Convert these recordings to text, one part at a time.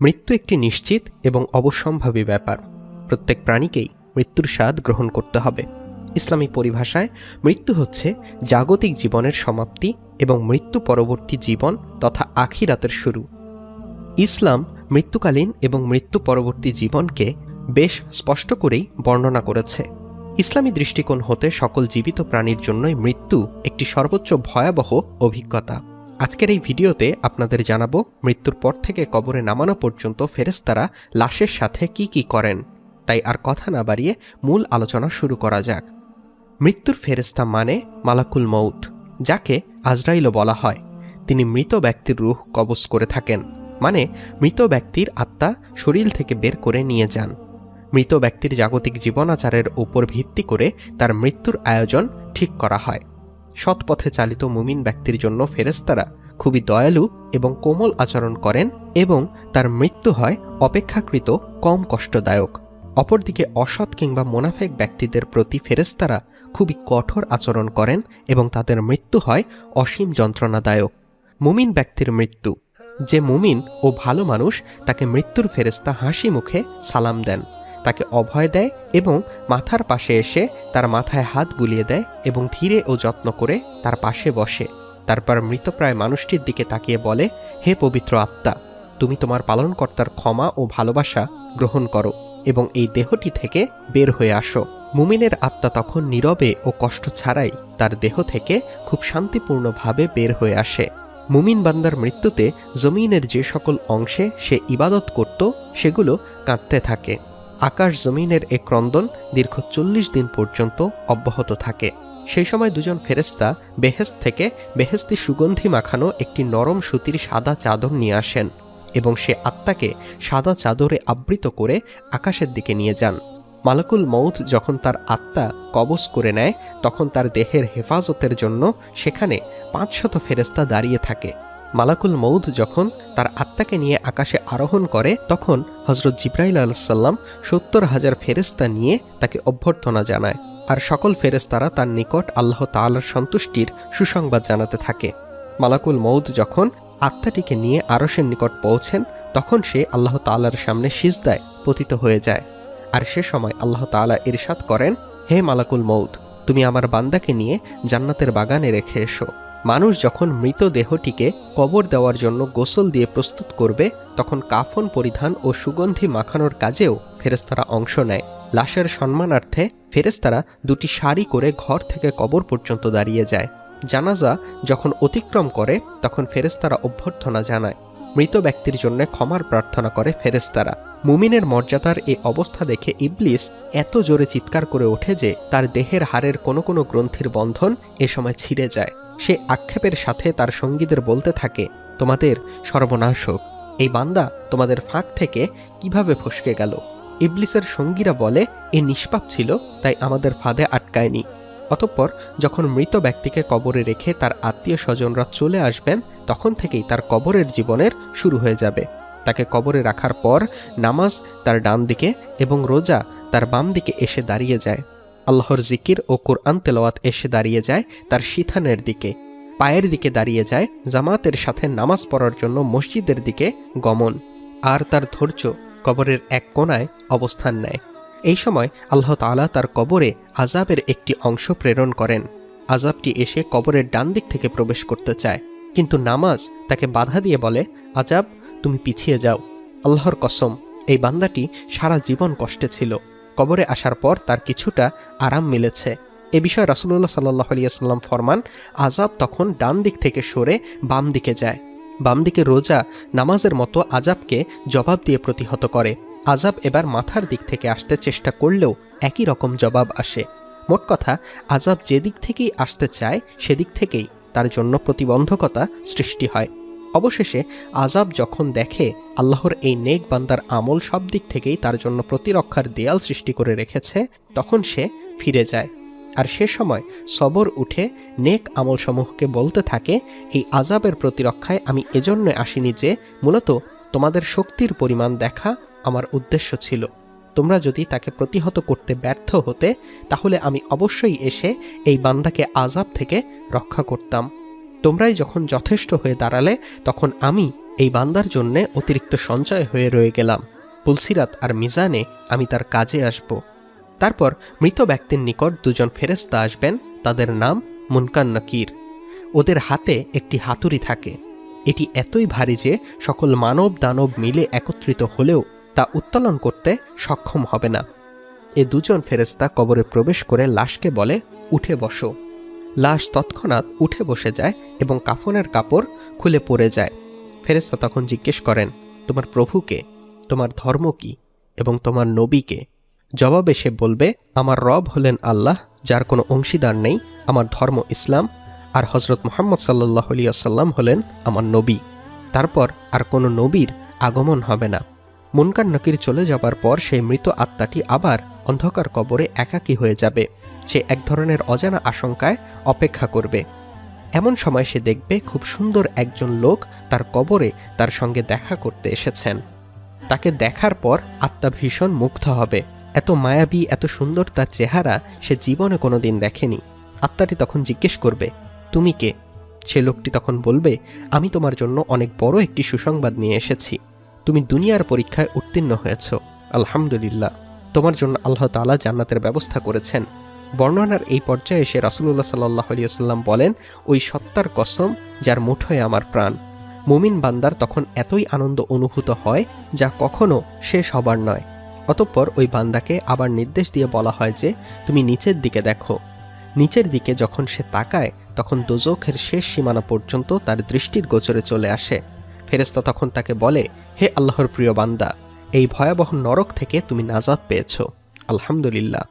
মৃত্যু একটি নিশ্চিত এবং অবশ্যম্ভাবী ব্যাপার। প্রত্যেক প্রাণীকেই মৃত্যুর স্বাদ গ্রহণ করতে হবে। ইসলামী পরিভাষায় মৃত্যু হচ্ছে জাগতিক জীবনের সমাপ্তি এবং মৃত্যু পরবর্তী জীবন তথা আখিরাতের শুরু। ইসলাম মৃত্যুকালীন এবং মৃত্যু পরবর্তী জীবনকে বেশ স্পষ্ট করেই বর্ণনা করেছে। ইসলামী দৃষ্টিকোণ হতে সকল জীবিত প্রাণীর জন্যই মৃত্যু একটি সর্বোচ্চ ভয়াবহ অভিজ্ঞতা। আজকের এই ভিডিওতে আপনাদের জানাবো মৃত্যুর পর থেকে কবরে নামানো পর্যন্ত ফেরেশতারা লাশের সাথে কি কি করেন। তাই আর কথা না বাড়িয়ে মূল আলোচনা শুরু করা যাক। মৃত্যুর ফেরেশতা মানে মালাকুল মউত, যাকে আজরাইলও বলা হয়। তিনি মৃত ব্যক্তির রূহ কবজ করে থাকেন, মানে মৃত ব্যক্তির আত্মা শরীর থেকে বের করে নিয়ে যান। মৃত ব্যক্তির জাগতিক জীবনাচারের উপর ভিত্তি করে তার মৃত্যুর আয়োজন ঠিক করা হয়। সৎপথে চালিত মুমিন ব্যক্তির জন্য ফেরেশতারা খুবই দয়ালু এবং কোমল আচরণ করেন এবং তার মৃত্যু হয় অপেক্ষাকৃত কম কষ্টদায়ক। অপরদিকে অসৎ কিংবা মুনাফেক ব্যক্তিদের প্রতি ফেরেশতারা খুবই কঠোর আচরণ করেন এবং তাদের মৃত্যু হয় অসীম যন্ত্রণাদায়ক। মুমিন ব্যক্তির মৃত্যু, যে মুমিন ও ভালো মানুষ তাকে মৃত্যুর ফেরেশতা হাসি মুখে সালাম দেন, তাকে অভয় দেয় এবং মাথার পাশে এসে তার মাথায় হাত বুলিয়ে দেয় এবং ধীরে ও যত্ন করে তার পাশে বসে। তারপর মৃতপ্রায় মানুষটির দিকে তাকিয়ে বলে, হে পবিত্র আত্মা, তুমি তোমার পালনকর্তার ক্ষমা ও ভালোবাসা গ্রহণ করো এবং এই দেহটি থেকে বের হয়ে আসো। মুমিনের আত্মা তখন নীরবে ও কষ্ট ছাড়াই তার দেহ থেকে খুব শান্তিপূর্ণভাবে বের হয়ে আসে। মুমিন বান্দার মৃত্যুতে জমিনের যে সকল অংশে সে ইবাদত করত সেগুলো কাঁদতে থাকে। আকাশ জমিনের এ ক্রন্দন দীর্ঘ 40 দিন পর্যন্ত অব্যাহত থাকে। সেই সময় দুজন ফেরেশতা বেহেশত থেকে বেহেশতি সুগন্ধি মাখানো একটি নরম সুতির সাদা চাদর নিয়ে আসেন এবং সে আত্মাকে সাদা চাদরে আবৃত করে আকাশের দিকে নিয়ে যান। মালাকুল মউত যখন তার আত্মা কবজ করে নেয় তখন তার দেহের হেফাজতের জন্য সেখানে 500 ফেরেশতা দাঁড়িয়ে থাকে। মালাকুল মউত যখন তার আত্মাকে নিয়ে আকাশে আরোহণ করে তখন হযরত জিবরাইল আলাইহিস সালাম 70,000 ফেরেশতা নিয়ে তাকে অভ্যর্থনা জানায়, আর সকল ফেরেশতারা তার নিকট আল্লাহ তাআলার সন্তুষ্টির সুসংবাদ জানাতে থাকে। মালাকুল মউত যখন আত্মাটিকে নিয়ে আরশের নিকট পৌঁছেন তখন সে আল্লাহ তাআলার সামনে সিজদায় পতিত হয়ে যায়। আর সে সময় আল্লাহ তাআলা ইরশাদ করেন, হে মালাকুল মউত, তুমি আমার বান্দাকে নিয়ে জান্নাতের বাগানে রেখে এসো। মানুষ যখন মৃত দেহটিকে কবর দেওয়ার জন্য গোসল দিয়ে প্রস্তুত করবে তখন কাফন পরিধান ও সুগন্ধি মাখানোর কাজেও ফেরেশতারা অংশ নেয়। লাশের সম্মানার্থে ফেরেশতারা 2টি সারি করে ঘর থেকে কবর পর্যন্ত দাঁড়িয়ে যায়। জানাজা যখন অতিক্রম করে তখন ফেরেশতারা অভ্যর্থনা জানায়। মৃত ব্যক্তির জন্য ক্ষমার প্রার্থনা করে ফেরেশতারা। মুমিনের মর্যাদার এই অবস্থা দেখে ইবলিস এত জোরে চিৎকার করে ওঠে যে তার দেহের হাড়ের কোনো কোনো গ্রন্থির বন্ধন এ সময় ছিঁড়ে যায়। সে আক্ষেপের সাথে তার সঙ্গীদের বলতে থাকে, তোমাদের সর্বনাশ হোক, এই বান্দা তোমাদের ফাঁক থেকে কিভাবে ফসকে গেল। ইবলিসের সঙ্গীরা বলে, এ নিষ্পাপ ছিল তাই আমাদের ফাঁদে আটকায়নি। অতঃপর যখন মৃত ব্যক্তিকে কবরে রেখে তার আত্মীয় স্বজনরা চলে আসবেন তখন থেকেই তার কবরের জীবনের শুরু হয়ে যাবে। তাকে কবরে রাখার পর নামাজ তার ডান দিকে এবং রোজা তার বাম দিকে এসে দাঁড়িয়ে যায়। আল্লাহর জিকির ও কোরআন তেলাওয়াত এসে দাঁড়িয়ে যায় তার সিথানের দিকে। পায়ের দিকে দাঁড়িয়ে যায় জামাতের সাথে নামাজ পড়ার জন্য মসজিদের দিকে গমন। আর তার ধৈর্য কবরের এক কোণায় অবস্থান নেয়। এই সময় আল্লাহ তাআলা তার কবরে আযাবের একটি অংশ প্রেরণ করেন। আযাবটি এসে কবরের ডান দিক থেকে প্রবেশ করতে চায়, কিন্তু নামাজ তাকে বাধা দিয়ে বলে, আযাব তুমি পিছিয়ে যাও। আল্লাহর কসম, এই বান্দাটি সারা জীবন কষ্টে ছিল, কবরে আসার পর তার কিছুটা আরাম মিলেছে। এ বিষয়ে রাসূলুল্লাহ সাল্লাল্লাহু আলাইহি ওয়াসাল্লাম ফরমান, আযাব তখন ডান দিক থেকে সরে বাম দিকে যায়। বাম দিকে রোজা নামাজের মতো আযাবকে জবাব দিয়ে প্রতিহত করে। আযাব এবার মাথার দিক থেকে আসতে চেষ্টা করলেও একই রকম জবাব আসে। মোট কথা, আযাব যেদিক থেকেই আসতে চায় সেদিক থেকেই তার জন্য প্রতিবন্ধকতা সৃষ্টি হয়। অবশেষে আযাব যখন দেখে আল্লাহর এই নেক বান্দার আমল সব দিক থেকেই তার জন্য প্রতিরক্ষার দেয়াল সৃষ্টি করে রেখেছে তখন সে ফিরে যায়। আর সে সময় সবর উঠে নেক আমলসমূহকে বলতে থাকে, এই আযাবের প্রতিরক্ষায় আমি এজন্য আসিনি যে মূলত তোমাদের শক্তির পরিমাণ দেখা আমার উদ্দেশ্য ছিল। তোমরা যদি তাকে প্রতিহত করতে ব্যর্থ হতে তাহলে আমি অবশ্যই এসে এই বান্দাকে আযাব থেকে রক্ষা করতাম। তোমরাই যখন যথেষ্ট হয়ে দাঁড়ালে তখন আমি এই বান্দার জন্যে অতিরিক্ত সঞ্চয় হয়ে রয়ে গেলাম। পুলসিরাত আর মিজানে আমি তার কাজে আসব। তারপর মৃত ব্যক্তির নিকট দুজন ফেরেশতা আসবেন, তাদের নাম মুনকার নাকির। ওদের হাতে একটি হাতুড়ি থাকে। এটি এতই ভারী যে সকল মানব দানব মিলে একত্রিত হলেও তা উত্তোলন করতে সক্ষম হবে না। এ দুজন ফেরেশতা কবরে প্রবেশ করে লাশকে বলে, উঠে বসো। লাশ তৎক্ষণাৎ উঠে বসে যায় এবং কাফনের কাপড় খুলে পড়ে যায়। ফেরেশতা তখন জিজ্ঞেস করেন, তোমার প্রভুকে, তোমার ধর্ম কি এবং তোমার নবীকে? জবাবে সে বলবে, আমার রব হলেন আল্লাহ, যার কোনো অংশীদার নেই, আমার ধর্ম ইসলাম, আর হজরত মুহাম্মদ সাল্লাল্লাহু আলাইহি ওয়াসাল্লাম হলেন আমার নবী। তারপর আর কোনো নবীর আগমন হবে না। মুনকার নাকির চলে যাবার পর সেই মৃত আত্মাটি আবার অন্ধকার কবরে একাকী হয়ে যাবে। সে এক ধরনের অজানা আশঙ্কায় অপেক্ষা করবে। এমন সময় সে দেখবে খুব সুন্দর একজন লোক তার কবরে তার সঙ্গে দেখা করতে এসেছেন। তাকে দেখার পর আত্মা ভীষণ মুগ্ধ হবে। এত মায়াবী, এত সুন্দর তার চেহারা সে জীবনে কোনোদিন দেখেনি। আত্মাটি তখন জিজ্ঞেস করবে, তুমি কে? সে লোকটি তখন বলবে, আমি তোমার জন্য অনেক বড় একটি সুসংবাদ নিয়ে এসেছি। তুমি দুনিয়ার পরীক্ষায় উত্তীর্ণ হয়েছ, আলহামদুলিল্লাহ। তোমার জন্য আল্লাহ তাআলা জান্নাতের ব্যবস্থা করেছেন। বর্ণনার এই পর্যায়ে এসে রাসূলুল্লাহ সাল্লাল্লাহু আলাইহি ওয়াসাল্লাম বলেন, ওই সত্তার কসম যার মুঠোয় আমার প্রাণ। মুমিন বান্দার তখন এতই আনন্দ অনুভূত হয় যা কখনো শেষ হবার নয়। অতঃপর ওই বান্দাকে আবার নির্দেশ দিয়ে বলা হয় যে, তুমি নিচের দিকে দেখো। নিচের দিকে যখন সে তাকায় তখন দোজখের শেষ সীমানা পর্যন্ত তার দৃষ্টির গোচরে চলে আসে। ফেরেশতা তখন তাকে বলে, হে আল্লাহর প্রিয় বান্দা, এই ভয়াবহ নরক থেকে তুমি নাজাত পেয়েছ, আলহামদুলিল্লাহ।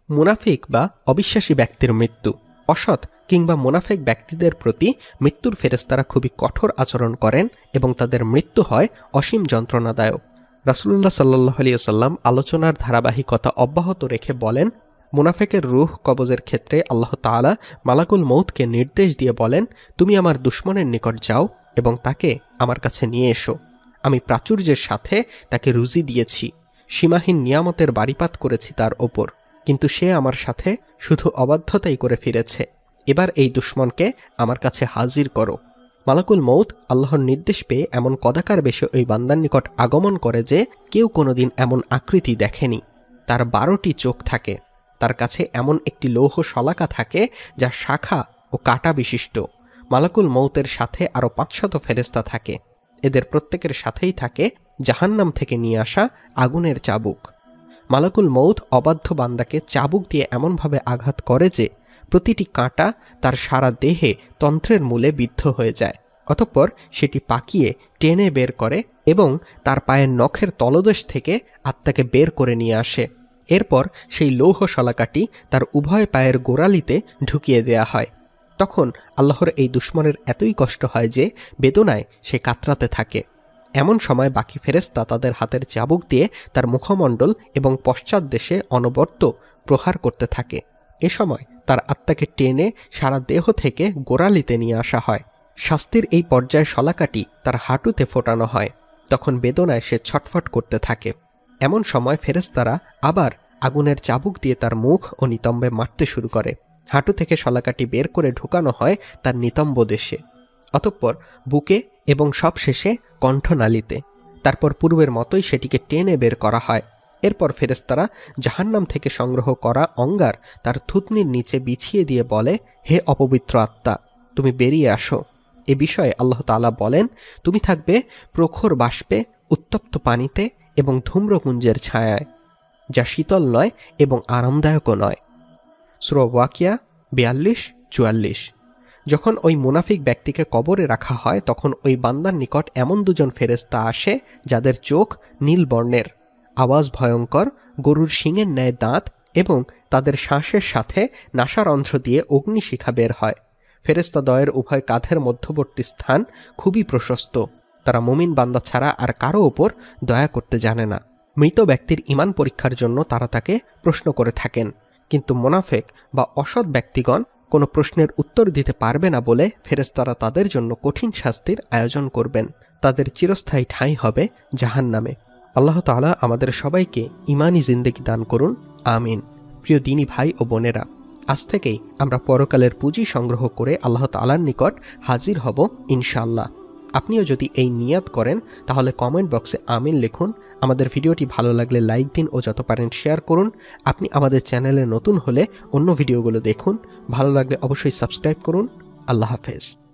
মুনাফিক বা অবিশ্বাসী ব্যক্তির মৃত্যু। অসৎ কিংবা মুনাফিক ব্যক্তিদের প্রতি মৃত্যুর ফেরেশতারা খুবই কঠোর আচরণ করেন এবং তাদের মৃত্যু হয় অসীম যন্ত্রণাদায়ক। রাসূলুল্লাহ সাল্লাল্লাহু আলাইহি ওয়াসাল্লাম আলোচনার ধারাবাহিকতা অব্যাহত রেখে বলেন, মুনাফিকের রূহ কবজের ক্ষেত্রে আল্লাহ তাআলা মালাকুল মউতকে নির্দেশ দিয়ে বলেন, তুমি আমার দুশমনের নিকট যাও এবং তাকে আমার কাছে নিয়ে এসো। আমি প্রাচুর্যের সাথে তাকে রুজি দিয়েছি, সীমাহীন নিয়ামতের বাড়িপাত করেছি তার ওপর, কিন্তু সে আমার সাথে শুধু অবাধ্যতাই করে ফিরেছে। এবার এই দুশমনকে আমার কাছে হাজির করো। মালাকুল মউত আল্লাহর নির্দেশ পেয়ে এমন কদাকার বেশে ওই বান্দার নিকট আগমন করে যে কেউ কোনোদিন এমন আকৃতি দেখেনি। তার 12টি চোখ থাকে। তার কাছে এমন একটি লৌহ শলাকা থাকে যা শাখা ও কাঁটা বিশিষ্ট। মালাকুল মউতের সাথে আরও 500 ফেরেশতা থাকে। এদের প্রত্যেকের সাথেই থাকে জাহান্নাম থেকে নিয়ে আসা আগুনের চাবুক। মালাকুল মউত অবাধ্য বান্দাকে চাবুক দিয়ে এমনভাবে আঘাত করে যে প্রতিটি কাঁটা তার সারা দেহে তন্ত্রের মূলে বিদ্ধ হয়ে যায়। অতঃপর সেটি পাকিয়ে টেনে বের করে এবং তার পায়ের নখের তলদেশ থেকে আত্মাকে বের করে নিয়ে আসে। এরপর সেই লৌহ শলাকাটি তার উভয় পায়ের গোড়ালিতে ঢুকিয়ে দেয়া হয়। তখন আল্লাহর এই দুশমনের এতই কষ্ট হয় যে বেদনায় সে কাতরাতে থাকে। এমন সময় বাকি ফেরেশতা তাদের হাতের চাবুক দিয়ে তার মুখমণ্ডল এবং পশ্চাৎ দেশে অনবরত প্রহার করতে থাকে। এ সময় তার আত্মাকে টেনে সারা দেহ থেকে গোড়ালিতে নিয়ে আসা হয়। শাস্তির এই পর্যায়ে শলাকাটি তার হাঁটুতে ফোটানো হয়। তখন বেদনায় সে ছটফট করতে থাকে। এমন সময় ফেরেশতারা আবার আগুনের চাবুক দিয়ে তার মুখ ও নিতম্বে মারতে শুরু করে। হাঁটু থেকে শলাকাটি বের করে ঢুকানো হয় তার নিতম্ব দেশে, অতঃপর বুকে এবং সবশেষে কণ্ঠনালীতে। তারপর পূর্বের মতোই সেটিকে টেনে বের করা হয়। এরপর ফেরেশতারা জাহান্নাম থেকে সংগ্রহ করা অঙ্গার তার থুতনির নিচে বিছিয়ে দিয়ে বলে, হে অপবিত্র আত্মা, তুমি বেরিয়ে আসো। এ বিষয়ে আল্লাহ তাআলা বলেন, তুমি থাকবে প্রখর বাষ্পে, উত্তপ্ত পানিতে এবং ধূম্রপুঞ্জের ছায়ায়, যা শীতল নয় এবং আরামদায়কও নয়। সূরা ওয়াকিয়া 42-44। যখন ওই মুনাফিক ব্যক্তিকে কবরে রাখা হয় তখন ওই বান্দার নিকট এমন দুজন ফেরেশতা আসে যাদের চোখ নীল বর্ণের, আওয়াজ ভয়ঙ্কর, গরুর শিংয়ের ন্যায় দাঁত এবং তাদের শ্বাসের সাথে নাসারন্ধ্র দিয়ে অগ্নিশিখা বের হয়। ফেরেশতাদ্বয়ের উভয় কাঁধের মধ্যবর্তী স্থান খুবই প্রশস্ত। তারা মুমিন বান্দা ছাড়া আর কারো ওপর দয়া করতে জানে না। মৃত ব্যক্তির ঈমান পরীক্ষার জন্য তারা তাকে প্রশ্ন করে থাকেন, কিন্তু মুনাফিক বা অসৎ ব্যক্তিগণ কোনো প্রশ্নের উত্তর দিতে পারবে না বলে ফেরেশতারা তাদের জন্য কঠিন শাস্তির আয়োজন করবেন। তাদের চিরস্থায়ী ঠাঁই হবে জাহান্নামে। আল্লাহ তাআলা আমাদের সবাইকে ঈমানি জিন্দেগি দান করুন, আমিন। প্রিয় দিনী ভাই ও বোনেরা, আজ থেকেই আমরা পরকালের পুঁজি সংগ্রহ করে আল্লাহ তাআলার নিকট হাজির হব ইনশাআল্লাহ। আপনিও যদি এই নিয়াত করেন তাহলে কমেন্ট বক্সে আমিন লিখুন। আমাদের ভিডিওটি ভালো লাগলে লাইক দিন ও যত পারেন শেয়ার করুন। আপনি আমাদের চ্যানেলে নতুন হলে অন্য ভিডিওগুলো দেখুন। ভালো লাগলে অবশ্যই সাবস্ক্রাইব করুন। আল্লাহ হাফেজ।